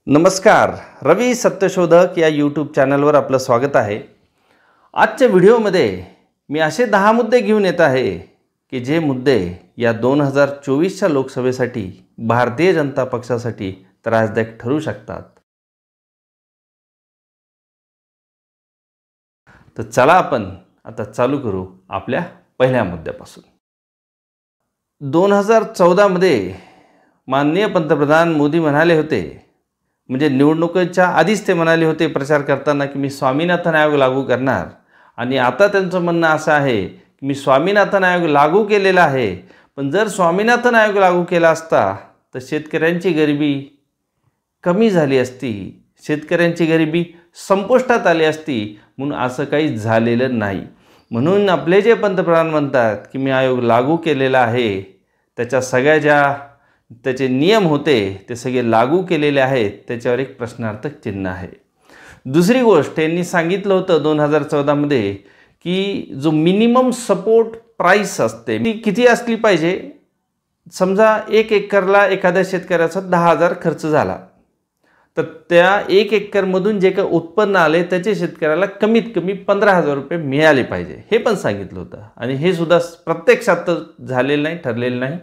नमस्कार, रवी सत्यशोधक या यूट्यूब चॅनलवर आपलं स्वागत आहे। आजच्या व्हिडिओमध्ये मी असे 10 मुद्दे घेऊन येत आहे की जे मुद्दे या 2024च्या लोकसभेसाठी भारतीय जनता पक्षासाठी त्रासदायक ठरू शकतात। तर चला आपण आता चालू करू आपल्या पहिल्या मुद्द्यापासून। 2014 मध्ये माननीय पंतप्रधान मोदी म्हणाले होते, म्हणजे निवडणुकीच्या आधीच ते म्हणाले होते प्रचार करताना की मी स्वामीनाथन आयोग लागू करणार, आणि आता त्यांचं म्हणणं असं आहे की मी स्वामीनाथन आयोग लागू केलेला आहे, पण जर स्वामीनाथन आयोग लागू केला असता तर शेतकऱ्यांची गरिबी कमी झाली असती, शेतकऱ्यांची गरिबी संपुष्टात आली असती, म्हणून असं काही झालेलं नाही। म्हणून आपले जे पंतप्रधान म्हणतात की मी आयोग लागू केलेला आहे, त्याच्या सगळ्या ज्या त्याचे नियम होते ते सगळे लागू केलेले आहेत, त्याच्यावर एक प्रश्नार्थक चिन्ह आहे। दुसरी गोष्ट त्यांनी सांगितलं होतं 2014 मध्ये की जो मिनिमम सपोर्ट प्राइस असते ती किती असली पाहिजे। समजा 1 एकरला एखाद्या शेतकऱ्याचा 10,000 खर्च झाला, तर त्या 1 एकरमधून जे काही उत्पन्न आले त्याचे शेतकऱ्याला कमीत कमी 15,000 रुपये मिळाले पाहिजे, हे पण सांगितलं होतं। आणि हे सुद्धा प्रत्यक्षात झालेलं नाही, ठरलेलं नाही,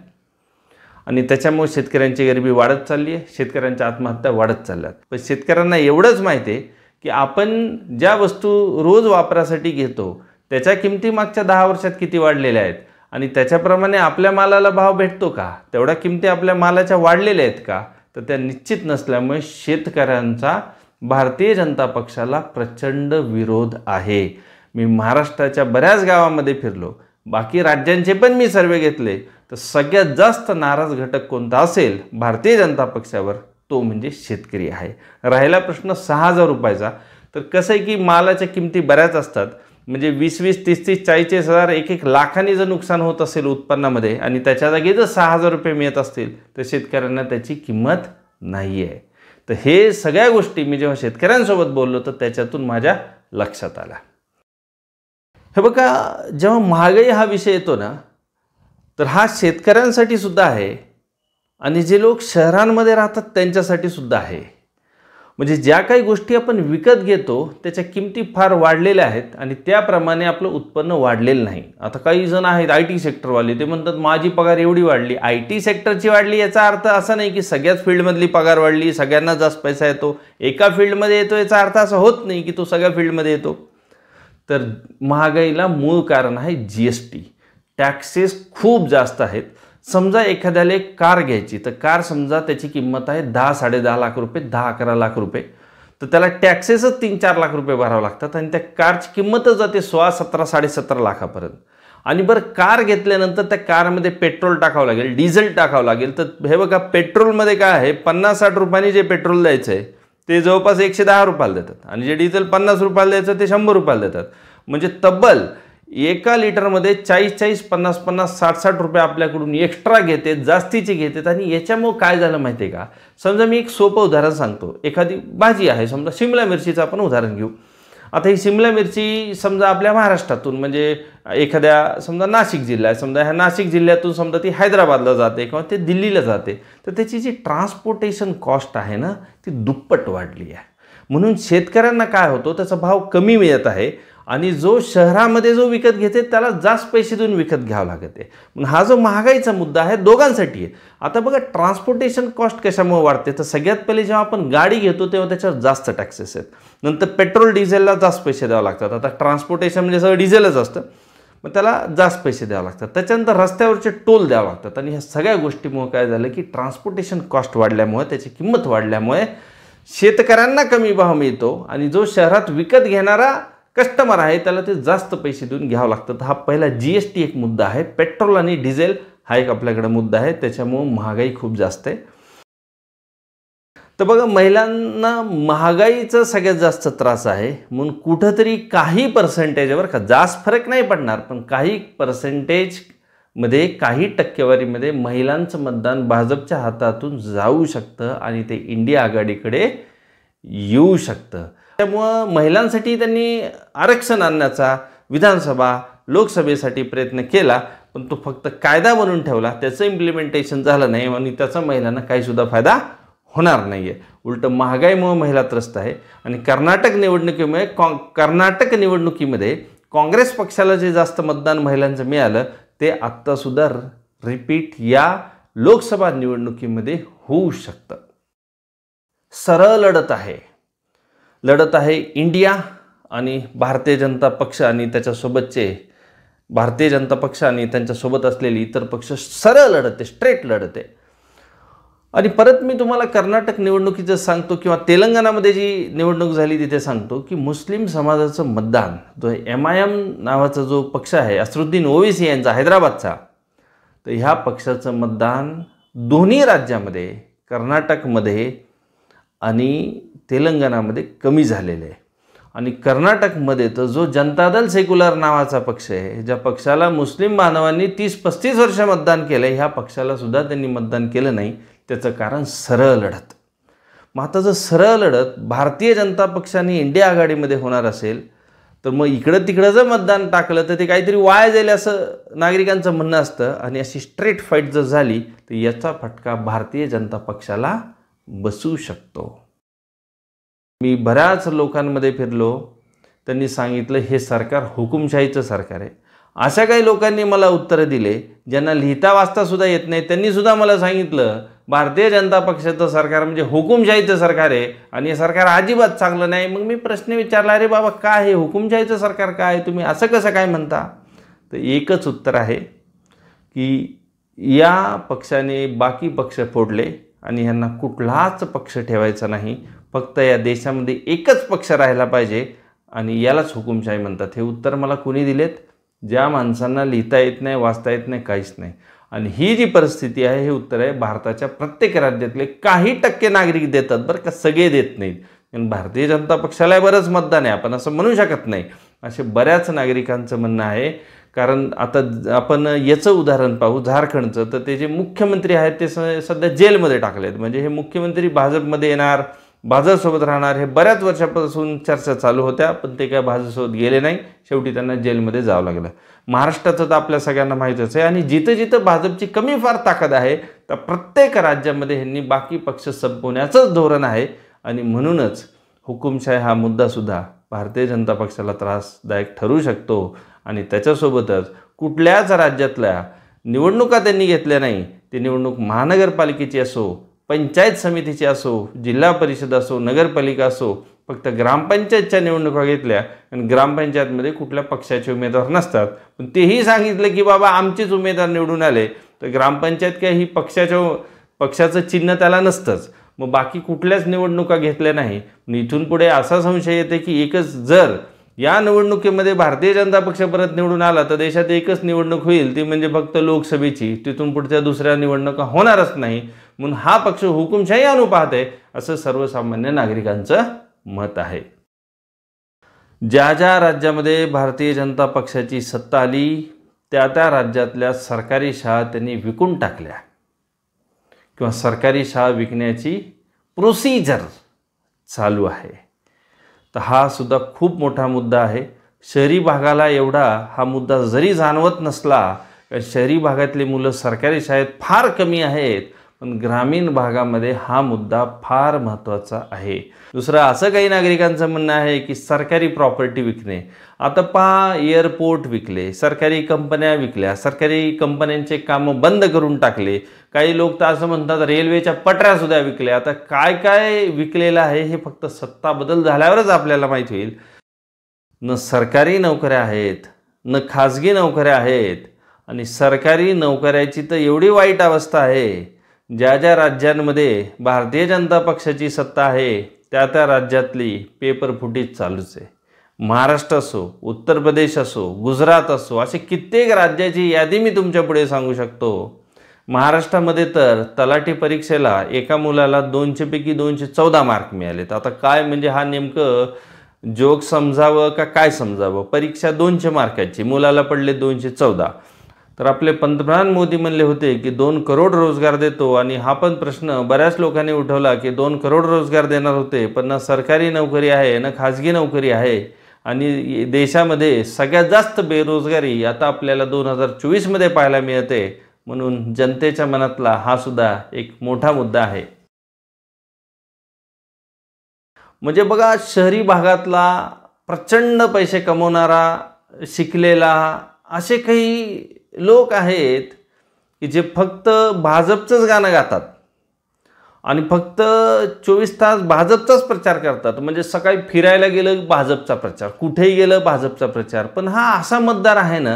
आणि त्याच्यामुळे शेतकऱ्यांची गरिबी वाढत चालली आहे, शेतकऱ्यांच्या आत्महत्या वाढत चालल्यात। पण शेतकऱ्यांना एवढंच माहिती आहे की आपण ज्या वस्तू रोज वापरासाठी घेतो त्याच्या किमती मागच्या 10 वर्षात किती वाढलेल्या आहेत, आणि त्याच्याप्रमाणे आपल्या मालाला भाव भेटतो का, तेवढ्या किमती आपल्या मालाच्या वाढलेल्या आहेत का, तर त्या निश्चित नसल्यामुळे शेतकऱ्यांचा भारतीय जनता पक्षाला प्रचंड विरोध आहे। मी महाराष्ट्राच्या बऱ्याच गावांमध्ये फिरलो, बाकी राज्यांचे पण मी सर्वे घेतले, तर सगळ्यात जास्त नाराज घटक कोणता असेल भारतीय जनता पक्षावर, तो म्हणजे शेतकरी आहे। राहिला प्रश्न 6,000 रुपयाचा, तर कसं आहे की मालाच्या किमती बऱ्याच असतात, म्हणजे 20-20, 30-30, 40-40 1-1 लाखांनी जर नुकसान होत असेल उत्पन्नामध्ये आणि त्याच्या जागी जर 6,000 रुपये मिळत असतील तर शेतकऱ्यांना त्याची किंमत नाही आहे। तर हे सगळ्या गोष्टी मी जेव्हा शेतकऱ्यांसोबत बोललो तर त्याच्यातून माझ्या लक्षात आला। हे बघा, जेव्हा महागाई हा विषय येतो ना, तर हा शेतकऱ्यांसाठी सुद्धा आहे आणि जे लोक शहरांमध्ये राहतात त्यांच्यासाठी सुद्धा आहे। म्हणजे ज्या काही गोष्टी आपण विकत घेतो त्याच्या किमती फार वाढलेल्या आहेत आणि त्याप्रमाणे आपलं उत्पन्न वाढलेलं नाही। आता काही जण आहेत IT सेक्टरवाले, ते म्हणतात माझी पगार एवढी वाढली। IT सेक्टरची वाढली याचा अर्थ असा नाही की सगळ्याच फील्डमधली पगार वाढली, सगळ्यांना जास्त पैसा येतो, एका फील्डमध्ये येतो याचा अर्थ असा होत नाही की तो सगळ्या फील्डमध्ये येतो। तर महागाईला मूळ कारण आहे GST, टॅक्सेस खूप जास्त आहेत। समजा एखाद्याला एक कार घ्यायची, तर कार समजा त्याची किंमत आहे 10-10.5 लाख रुपये, 10-11 लाख रुपये, तर त्याला टॅक्सेसच 3-4 लाख रुपये भरावं लागतात आणि त्या कारची किंमतच जाते 16-17-17.5 लाखापर्यंत। आणि बरं, कार घेतल्यानंतर त्या कारमध्ये पेट्रोल टाकावं लागेल, डिझेल टाकावं लागेल। तर हे बघा, पेट्रोलमध्ये काय आहे, 50-60 रुपयांनी जे पेट्रोल द्यायचं आहे ते जवळपास 110 रुपयाला देतात, आणि जे डिझेल 50 रुपयाला द्यायचं ते 100 रुपयाला देतात। म्हणजे तब्बल 1 लिटरमध्ये 40-40, 50-50, 60-60 रुपये आपल्याकडून एक्स्ट्रा घेते, जास्तीचे घेतात। आणि याच्यामुळे काय झालं माहिती आहे का, समजा मी एक सोपं उदाहरण सांगतो। एखादी भाजी आहे, समजा शिमला मिरचीचं आपण उदाहरण घेऊ। आता ही शिमला मिरची समजा आपल्या महाराष्ट्रातून, म्हणजे एखाद्या समजा नाशिक जिल्हा आहे, समजा ह्या नाशिक जिल्ह्यातून समजा ती हैदराबादला जाते किंवा ते दिल्लीला जाते, तर त्याची जी ट्रान्सपोर्टेशन कॉस्ट आहे ना ती दुप्पट वाढली आहे। म्हणून शेतकऱ्यांना काय होतं, त्याचा भाव कमी मिळत आहे आणि जो शहरामध्ये जो विकत घेते त्याला जास्त पैसे देऊन विकत घ्यावं लागते। म्हणून हा जो महागाईचा मुद्दा आहे दोघांसाठी आहे। आता बघा, ट्रान्सपोर्टेशन कॉस्ट कशामुळे वाढते, तर सगळ्यात पहिले जेव्हा आपण गाडी घेतो तेव्हा त्याच्यावर जास्त टॅक्सेस आहेत, नंतर पेट्रोल डिझेलला जास्त पैसे द्यावे लागतात। आता ट्रान्सपोर्टेशन म्हणजे सगळं डिझेलच असतं, मग त्याला जास्त पैसे द्यावे लागतात। त्याच्यानंतर रस्त्यावरचे टोल द्यावे लागतात, आणि ह्या सगळ्या गोष्टीमुळे काय झालं की ट्रान्सपोर्टेशन कॉस्ट वाढल्यामुळे, त्याची किंमत वाढल्यामुळे शेतकऱ्यांना कमी भाव मिळतो आणि जो शहरात विकत घेणारा कस्टमर आहे त्याला ते जास्त पैसे देऊन घ्यावं लागतं। हा पहिला GST एक मुद्दा आहे। पेट्रोल आणि डिझेल हा एक आपल्याकडे मुद्दा आहे, त्याच्यामुळे महागाई खूप जास्त आहे। तर बघा, महिलांना महागाईचा सगळ्यात जास्त त्रास आहे, म्हणून कुठंतरी काही पर्सेंटेजवर, का जास्त फरक नाही पडणार, पण काही पर्सेंटेजमध्ये, काही टक्केवारीमध्ये महिलांचं मतदान भाजपच्या हातातून जाऊ शकतं आणि ते इंडिया आघाडीकडे येऊ शकतं। त्यामुळे महिलांसाठी त्यांनी आरक्षण आणण्याचा विधानसभा लोकसभेसाठी प्रयत्न केला, पण तो फक्त कायदा बनवून ठेवला, त्याचं इम्प्लिमेंटेशन झालं नाही आणि त्याचा महिलांना काही सुद्धा फायदा होणार नाही आहे. उलट महागाईमुळे महिला त्रस्त आहे. आणि कर्नाटक निवडणुकीमध्ये काँग्रेस पक्षाला जे जास्त मतदान महिलांचं मिळालं ते आत्तासुद्धा रिपीट या लोकसभा निवडणुकीमध्ये होऊ शकतं. सरळ लढत आहे इंडिया आणि भारतीय जनता पक्ष आणि त्यांच्यासोबत असलेली इतर पक्ष. सरळ लढत आहे, स्ट्रेट लढत आहे. आणि परत मी तुम्हाला कर्नाटक निवडणुकीचं सांगतो किंवा तेलंगणामध्ये जी निवडणूक झाली तिथे सांगतो की मुस्लिम समाजाचं मतदान, जो MIM नावाचा जो पक्ष आहे असरुद्दीन ओवेसी यांचा हैदराबादचा, तर ह्या पक्षाचं मतदान दोन्ही राज्यामध्ये, कर्नाटकमध्ये आणि तेलंगणामध्ये कमी झालेलं आहे. आणि कर्नाटकमध्ये तर जो जनता दल सेक्युलर नावाचा पक्ष आहे, ज्या पक्षाला मुस्लिम बांधवांनी 30-35 वर्ष मतदान केलं, ह्या पक्षाला सुद्धा त्यांनी मतदान केलं नाही. त्याचं कारण सरळ लढत. मग आता जर सरळ लढत भारतीय जनता पक्षाने इंडिया आघाडीमध्ये होणार असेल तर मग इकडं तिकडं जर मतदान टाकलं तर ते काहीतरी वाया जाईल असं नागरिकांचं म्हणणं असतं. आणि अशी स्ट्रेट फाईट जर झाली तर याचा फटका भारतीय जनता पक्षाला बसू शकतो. मी बऱ्याच लोकांमध्ये फिरलो, त्यांनी सांगितलं हे सरकार हुकुमशाहीचं सरकार आहे. अशा काही लोकांनी मला उत्तरं दिले ज्यांना लिहिता वाचता सुद्धा येत नाही. त्यांनी सुद्धा मला सांगितलं भारतीय जनता पक्षाचं सरकार म्हणजे हुकुमशाहीचं सरकार आहे आणि हे सरकार अजिबात चांगलं नाही. मग मी प्रश्न विचारला, अरे बाबा काय हे हुकुमशाहीचं सरकार काय, तुम्ही असं कसं काय म्हणता? तर एकच उत्तर आहे की या पक्षाने बाकी पक्ष फोडले आणि ह्यांना कुठलाच पक्ष ठेवायचा नाही. फक्त या देशामध्ये एकच पक्ष राहायला पाहिजे आणि यालाच हुकुमशाही म्हणतात. हे उत्तर मला कोणी दिलेत? ज्या माणसांना लिहिता येत नाही, वाचता येत नाही, काहीच नाही. आणि ही जी परिस्थिती आहे हे उत्तर आहे भारताच्या प्रत्येक राज्यातले काही टक्के नागरिक देतात बरं का, सगळे देत नाहीत. कारण भारतीय जनता पक्षाला बरंच मतदान आहे, आपण असं म्हणू शकत नाही. असे बऱ्याच नागरिकांचं म्हणणं आहे. कारण आता आपण याचं उदाहरण पाहू झारखंडचं, तर ते जे मुख्यमंत्री आहेत ते सध्या जेलमध्ये टाकलेत. म्हणजे हे मुख्यमंत्री भाजपमध्ये येणार, भाजपसोबत राहणार, हे बऱ्याच वर्षापासून चर्चा चालू होत्या, पण ते काय भाजपसोबत गेले नाही. शेवटी त्यांना जेलमध्ये जावं लागलं. महाराष्ट्राचं तर आपल्या सगळ्यांना माहीतच आहे. आणि जिथं जिथं भाजपची कमी फार ताकद आहे तर प्रत्येक राज्यामध्ये ह्यांनी बाकी पक्ष संपवण्याचंच धोरण आहे. आणि म्हणूनच हुकुमशाही हा मुद्दासुद्धा भारतीय जनता पक्षाला त्रासदायक ठरू शकतो. आणि त्याच्यासोबतच कुठल्याच राज्यातल्या निवडणुका त्यांनी घेतल्या नाही. ती निवडणूक महानगरपालिकेची असो, पंचायत समितीची असो, जिल्हा परिषद असो, नगरपालिका असो, फक्त ग्रामपंचायतच्या निवडणुका घेतल्या आणि ग्रामपंचायतमध्ये कुठल्या पक्षाचे उमेदवार नसतात. पण तेही सांगितलं की बाबा आमचेच उमेदवार निवडून आले, तर ग्रामपंचायत काय ही पक्षाचं चिन्ह त्याला नसतंच. मग बाकी कुठल्याच निवडणुका घेतल्या नाही. इथून पुढे असा संशय येते की एकच जर या निवडणुकीमध्ये भारतीय जनता पक्ष परत निवडून आला तर देशात एकच निवडणूक होईल, ती म्हणजे फक्त लोकसभेची. तिथून पुढच्या दुसऱ्या निवडणुका होणारच नाही. म्हणून हा पक्ष हुकुमशाही आणू पाहते असं सर्वसामान्य नागरिकांचं मत आहे. ज्या ज्या राज्यामध्ये भारतीय जनता पक्षाची सत्ता आली त्या त्या राज्यातल्या सरकारी शाळा त्यांनी विकून टाकल्या किंवा सरकारी शाळा विकण्याची प्रोसिजर चालू आहे. तर हा सुद्धा खूप मोठा मुद्दा आहे. शहरी भागाला एवढा हा मुद्दा जरी जाणवत नसला, शहरी भागातली मुलं सरकारी शाळेत फार कमी आहेत, पण ग्रामीण भागामध्ये हा मुद्दा फार महत्त्वाचा आहे. दुसरं असं काही नागरिकांचं म्हणणं आहे की सरकारी प्रॉपर्टी विकणे. आता पहा, एअरपोर्ट विकले, सरकारी कंपन्या विकल्या, सरकारी कंपन्यांचे कामं बंद करून टाकले. काही लोक तर असं म्हणतात रेल्वेच्या पटऱ्यासुद्धा विकल्या. आता काय काय विकलेलं आहे हे फक्त सत्ता बदल झाल्यावरच आपल्याला माहीत होईल. न सरकारी नोकऱ्या आहेत, न खाजगी नोकऱ्या आहेत. आणि सरकारी नोकऱ्याची तर एवढी वाईट अवस्था आहे, ज्या ज्या राज्यांमध्ये भारतीय जनता पक्षाची सत्ता आहे त्या त्या राज्यातली पेपर फुटीज चालूच आहे. महाराष्ट्र असो, उत्तर प्रदेश असो, गुजरात असो, असे कित्येक राज्याची यादी मी तुमच्या पुढे सांगू शकतो. महाराष्ट्रामध्ये तर तलाठी परीक्षेला एका मुलाला 200 पैकी 214 मार्क मिळालेत. आता काय म्हणजे हा नेमकं जोक समजावं का काय समजावं? परीक्षा 200 मार्काची, मुलाला पडले 214. तर आपले पंतप्रधान मोदी म्हणले होते की 2 करोड रोजगार देतो. आणि हा पण प्रश्न बऱ्याच लोकांनी उठवला की 2 करोड रोजगार देणार होते, पण ना सरकारी नोकरी आहे ना खाजगी नोकरी आहे. आणि देशामध्ये सगळ्यात जास्त बेरोजगारी आता आपल्याला 2024मध्ये पाहायला मिळते. म्हणून जनतेच्या मनातला हा सुद्धा एक मोठा मुद्दा आहे. म्हणजे बघा, शहरी भागातला प्रचंड पैसे कमवणारा, शिकलेला असे काही लोक आहेत की जे फक्त भाजपचंच गाणं गातात आणि फक्त 24 तास भाजपचाच प्रचार करतात. म्हणजे सकाळी फिरायला गेलं भाजपचा प्रचार, कुठेही गेलं भाजपचा प्रचार. पण हा असा मतदार आहे ना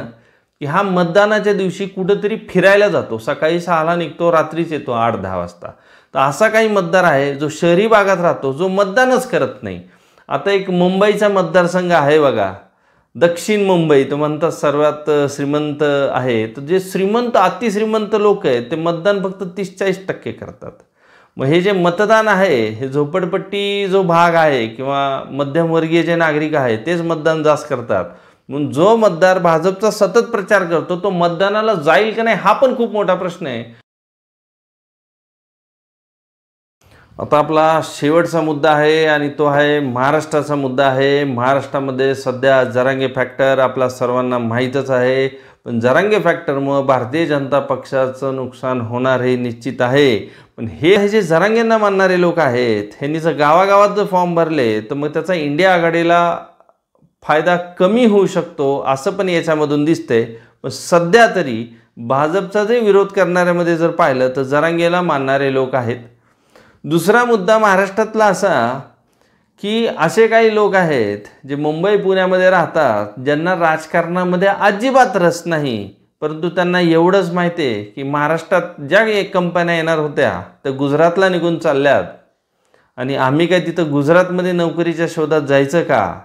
की हा मतदानाच्या दिवशी कुठंतरी फिरायला जातो, सकाळी 6ला निघतो, रात्रीच येतो 8-10 वाजता. तर असा काही मतदार आहे जो शहरी भागात राहतो, जो मतदानच करत नाही. आता एक मुंबईचा मतदारसंघ आहे बघा, दक्षिण मुंबई, तो म्हणतात सर्वात श्रीमंत आहे. तर जे श्रीमंत, अतिश्रीमंत लोक आहेत ते मतदान फक्त 30-40% करतात. मग हे जे मतदान आहे हे झोपडपट्टी जो भाग आहे किंवा मध्यमवर्गीय जे नागरिक आहेत तेच मतदान जास्त करतात. म्हणून जो मतदार भाजपचा सतत प्रचार करतो तो मतदानाला जाईल का नाही हा पण खूप मोठा प्रश्न आहे. आता आपला शेवटचा मुद्दा आहे आणि तो आहे महाराष्ट्राचा मुद्दा आहे. महाराष्ट्रामध्ये सध्या जरांगे फॅक्टर आपल्या सर्वांना माहीतच आहे. पण जरांगे फॅक्टरमुळे भारतीय जनता पक्षाचं नुकसान होणार हे निश्चित आहे. पण हे जे जरांगेंना मानणारे लोक आहेत ह्यांनी जर गावागावात जर फॉर्म भरले तर मग त्याचा इंडिया आघाडीला फायदा कमी होऊ शकतो असं पण याच्यामधून दिसतंय. पण सध्या तरी भाजपचा जे विरोध करणाऱ्यामध्ये जर पाहिलं तर जरांगेला मानणारे लोक आहेत. दुसरा मुद्दा महाराष्ट्रातला असा की असे काही लोक आहेत जे मुंबई पुण्यामध्ये राहतात, ज्यांना राजकारणामध्ये अजिबात रस नाही, परंतु त्यांना एवढंच माहिती आहे की महाराष्ट्रात ज्या एक कंपन्या येणार होत्या त्या गुजरातला निघून चालल्यात आणि आम्ही काय तिथं गुजरातमध्ये नोकरीच्या शोधात जायचं का.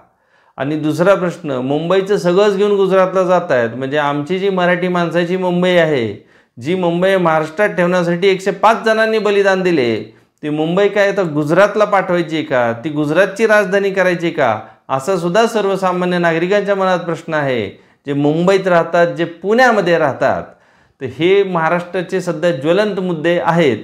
आणि दुसरा प्रश्न, मुंबईचं सगळंच घेऊन गुजरातला जात आहेत. म्हणजे आमची जी मराठी माणसाची मुंबई आहे, जी मुंबई महाराष्ट्रात ठेवण्यासाठी 105 जणांनी बलिदान दिले, ती मुंबई काय तर गुजरातला पाठवायची का, ती गुजरातची राजधानी करायची का, असा सुद्धा सर्वसामान्य नागरिकांच्या मनात प्रश्न आहे. जे मुंबईत राहतात, जे पुण्यामध्ये राहतात, तर हे महाराष्ट्राचे सध्या ज्वलंत मुद्दे आहेत.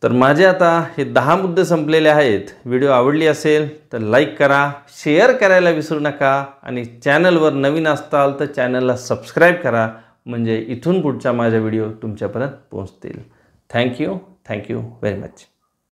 तर माझे आता हे 10 मुद्दे संपलेले आहेत. व्हिडिओ आवडली असेल तर लाईक करा, शेअर करायला विसरू नका आणि चॅनलवर नवीन असताल तर चॅनलला सबस्क्राईब करा, म्हणजे इथून पुढच्या माझ्या व्हिडिओ तुमच्यापर्यंत पोहोचतील. Thank you very much.